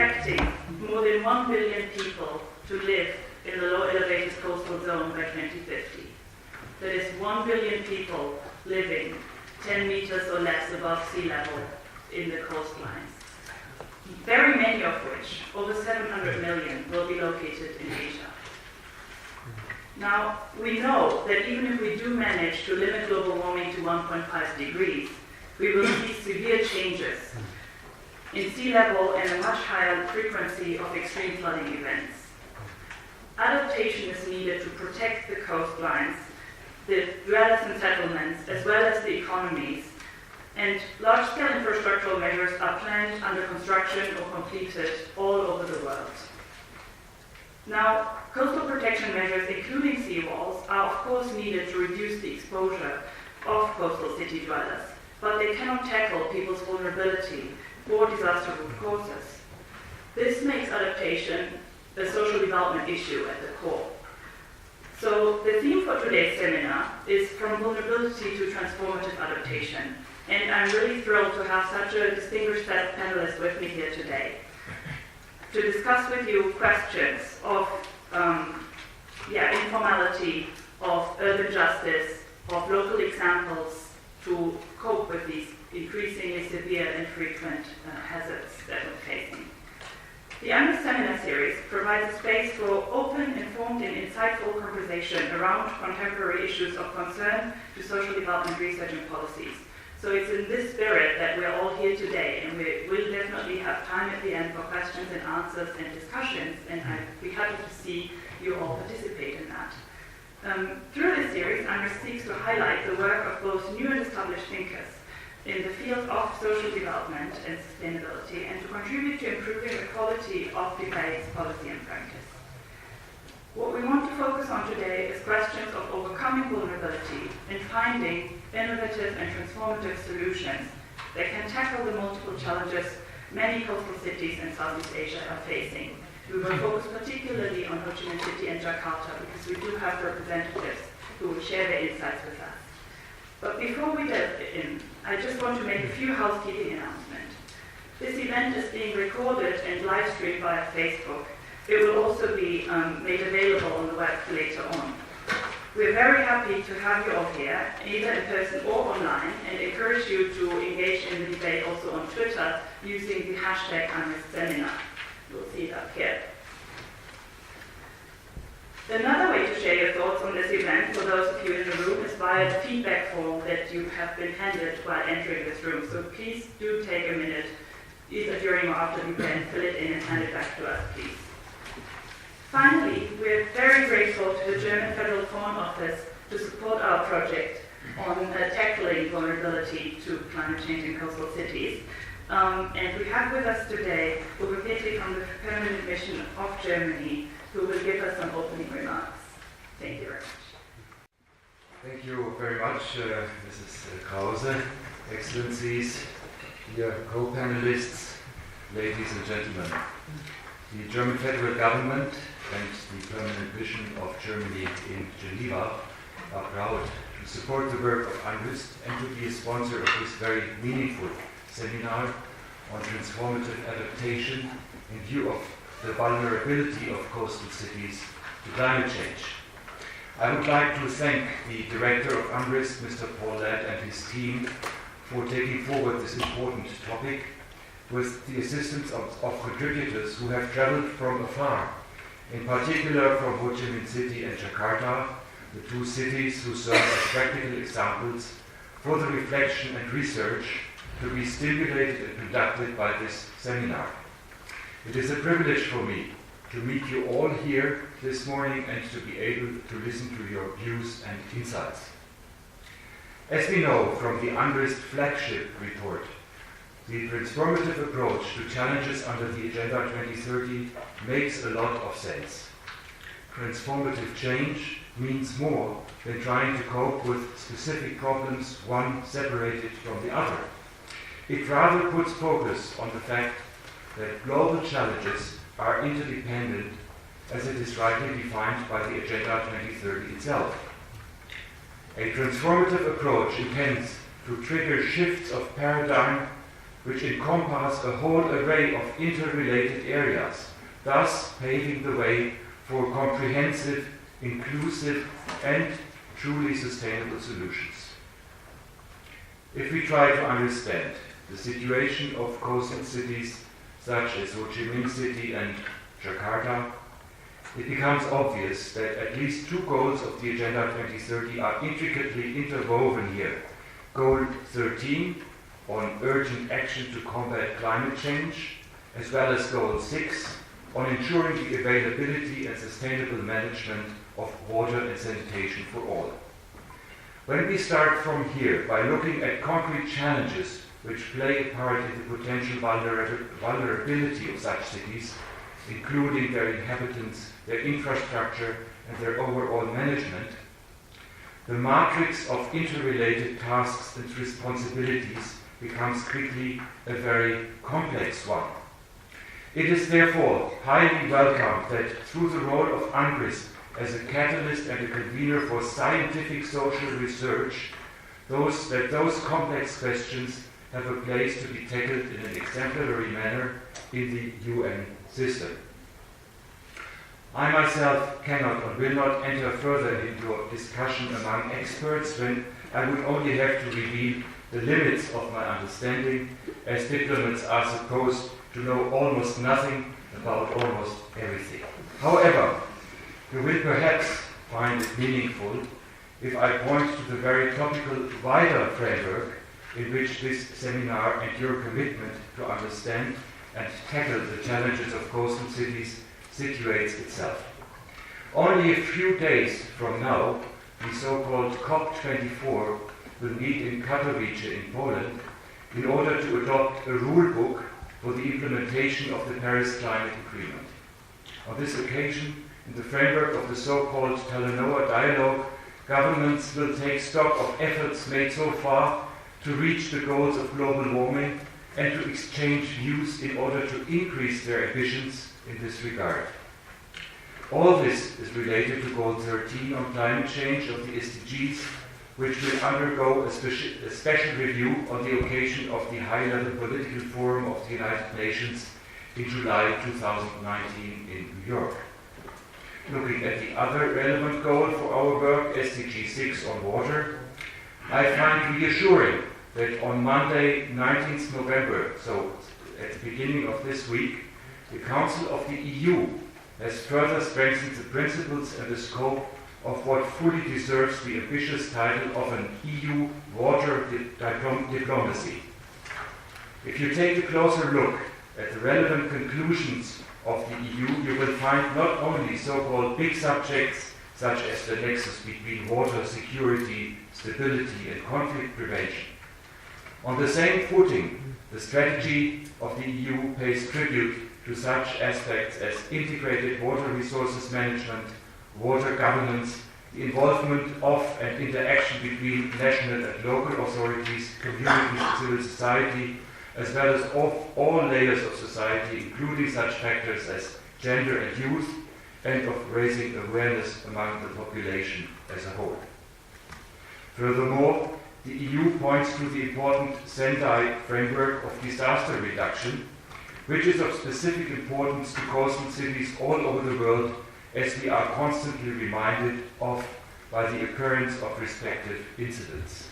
expecting more than 1 billion people to live in the low elevated coastal zone by 2050. That is 1 billion people living 10 meters or less above sea level in the coastlines. Very many of which, over 700 million, will be located in Asia. Now, we know that even if we do manage to limit global warming to 1.5 degrees, we will see severe changes in sea level and a much higher frequency of extreme flooding events. Adaptation is needed to protect the coastlines, the dwellers and settlements, as well as the economies, and large-scale infrastructural measures are planned, under construction, or completed all over the world. Now, coastal protection measures, including seawalls, are of course needed to reduce the exposure of coastal city dwellers, but they cannot tackle people's vulnerability or disaster root causes. This makes adaptation a social development issue at the core. So the theme for today's seminar is From Vulnerability to Transformative Adaptation, and I'm really thrilled to have such a distinguished set of panelists with me here today to discuss with you questions of informality, of urban justice, of local examples to cope with these increasingly severe and frequent hazards that we're facing. The UNRISD seminar series provides a space for open, informed, and insightful conversation around contemporary issues of concern to social development research and policies. So it's in this spirit that we're all here today, and we will definitely have time at the end for questions and answers and discussions, and I'd be happy to see you all participate in that. Through this series, UNRISD seeks to highlight the work of both new and established thinkers in the field of social development and sustainability, and to contribute to improving the quality of debates, policy, and practice. What we want to focus on today is questions of overcoming vulnerability and finding innovative and transformative solutions that can tackle the multiple challenges many coastal cities in Southeast Asia are facing. We will focus particularly on Ho Chi Minh City and Jakarta because we do have representatives who will share their insights with us. But before we delve in, I just want to make a few housekeeping announcements. This event is being recorded and live streamed via Facebook. It will also be made available on the web later on. We're very happy to have you all here, either in person or online, and encourage you to engage in the debate also on Twitter using the hashtag UNRISDseminar. You'll see it up here. Another way to share your thoughts on this event for those of you in the room is via the feedback form that you have been handed while entering this room. So please do take a minute, either during or after the event, fill it in and hand it back to us, please. Finally, we're very grateful to the German Federal Foreign Office to support our project on tackling vulnerability to climate change in coastal cities. And we have with us today Uwe Petri from the Permanent Mission of Germany, who will give us some opening remarks. Thank you very much. Thank you very much, Mrs. Krause, Excellencies, dear co-panelists, ladies and gentlemen. The German federal government and the Permanent Mission of Germany in Geneva are proud to support the work of UNRISD and to be a sponsor of this very meaningful seminar on transformative adaptation in view of the vulnerability of coastal cities to climate change. I would like to thank the director of UNRISD, Mr. Paul Ladd, and his team for taking forward this important topic with the assistance of contributors who have traveled from afar, in particular from Ho Chi Minh City and Jakarta, the two cities who serve as practical examples for the reflection and research to be stimulated and conducted by this seminar. It is a privilege for me to meet you all here this morning and to be able to listen to your views and insights. As we know from the UNRISD flagship report, the transformative approach to challenges under the Agenda 2030 makes a lot of sense. Transformative change means more than trying to cope with specific problems, one separated from the other. It rather puts focus on the fact that global challenges are interdependent, as it is rightly defined by the Agenda 2030 itself. A transformative approach intends to trigger shifts of paradigm which encompass a whole array of interrelated areas, thus paving the way for comprehensive, inclusive, and truly sustainable solutions. If we try to understand the situation of coastal cities such as Ho Chi Minh City and Jakarta, it becomes obvious that at least two goals of the Agenda 2030 are intricately interwoven here. Goal 13, on urgent action to combat climate change, as well as Goal 6, on ensuring the availability and sustainable management of water and sanitation for all. When we start from here by looking at concrete challenges which play a part in the potential vulnerability of such cities, including their inhabitants, their infrastructure, and their overall management, the matrix of interrelated tasks and responsibilities becomes quickly a very complex one. It is therefore highly welcome that through the role of UNRISD as a catalyst and a convener for scientific social research, those complex questions have a place to be tackled in an exemplary manner in the UN system. I myself cannot or will not enter further into a discussion among experts when I would only have to reveal the limits of my understanding, as diplomats are supposed to know almost nothing about almost everything. However, you will perhaps find it meaningful if I point to the very topical wider framework in which this seminar and your commitment to understand and tackle the challenges of coastal cities situates itself. Only a few days from now, the so-called COP24 will meet in Katowice in Poland in order to adopt a rule book for the implementation of the Paris Climate Agreement. On this occasion, in the framework of the so-called Talanoa Dialogue, governments will take stock of efforts made so far to reach the goals of global warming and to exchange views in order to increase their ambitions in this regard. All this is related to Goal 13 on climate change of the SDGs, which will undergo a special review on the occasion of the high-level political forum of the United Nations in July 2019 in New York. Looking at the other relevant goal for our work, SDG 6 on water, I find reassuring that on Monday, 19th November, so at the beginning of this week, the Council of the EU has further strengthened the principles and the scope of what fully deserves the ambitious title of an EU water diplomacy. If you take a closer look at the relevant conclusions of the EU, you will find not only so-called big subjects such as the nexus between water security, stability, and conflict prevention. On the same footing, the strategy of the EU pays tribute to such aspects as integrated water resources management, water governance, the involvement of and interaction between national and local authorities, communities, and civil society, as well as of all layers of society, including such factors as gender and youth, and of raising awareness among the population as a whole. Furthermore, the EU points to the important Sendai framework of disaster reduction, which is of specific importance to coastal cities all over the world, as we are constantly reminded of by the occurrence of respective incidents.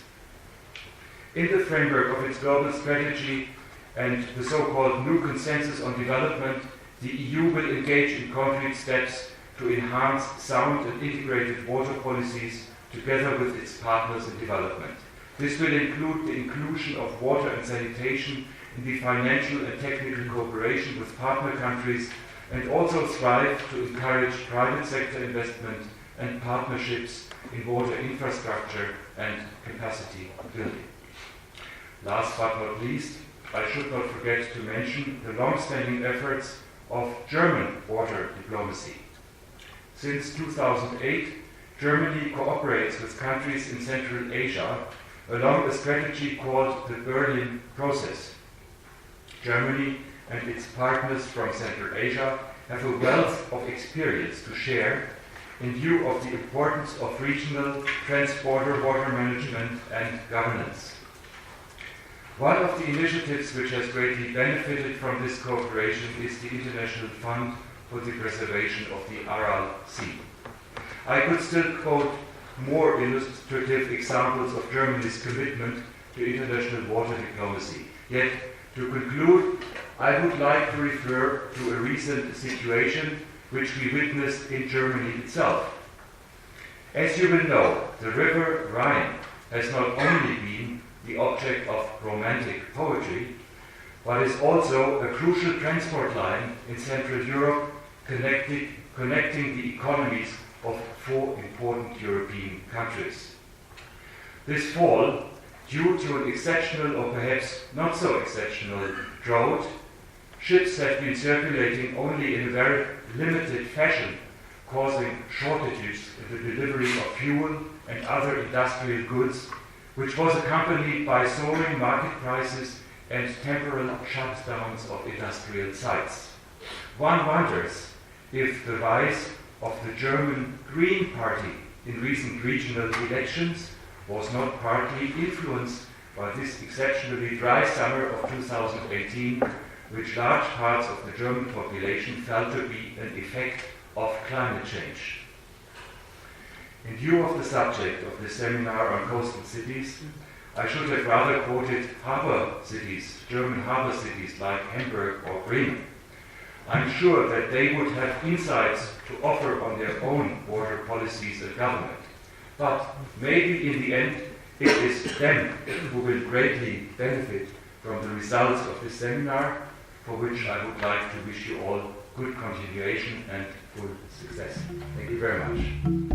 In the framework of its global strategy and the so-called new consensus on development, the EU will engage in concrete steps to enhance sound and integrated water policies together with its partners in development. This will include the inclusion of water and sanitation in the financial and technical cooperation with partner countries, and also strive to encourage private sector investment and partnerships in water infrastructure and capacity building. Last but not least, I should not forget to mention the long-standing efforts of German water diplomacy. Since 2008, Germany cooperates with countries in Central Asia along a strategy called the Berlin Process. Germany and its partners from Central Asia have a wealth of experience to share in view of the importance of regional transborder water management and governance. One of the initiatives which has greatly benefited from this cooperation is the International Fund for the Preservation of the Aral Sea. I could still quote more illustrative examples of Germany's commitment to international water diplomacy. Yet, to conclude, I would like to refer to a recent situation which we witnessed in Germany itself. As you will know, the river Rhine has not only been the object of romantic poetry, but is also a crucial transport line in Central Europe connecting the economies of 4 important European countries. This fall, due to an exceptional or perhaps not so exceptional drought, ships have been circulating only in a very limited fashion, causing shortages in the delivery of fuel and other industrial goods, which was accompanied by soaring market prices and temporal shutdowns of industrial sites. One wonders if the rise of the German Green Party in recent regional elections was not partly influenced by this exceptionally dry summer of 2018, which large parts of the German population felt to be an effect of climate change. In view of the subject of this seminar on coastal cities, I should have rather quoted harbor cities, German harbor cities like Hamburg or Bremen. I'm sure that they would have insights to offer on their own water policies and government. But maybe in the end, it is them who will greatly benefit from the results of this seminar, for which I would like to wish you all good continuation and full success. Thank you very much.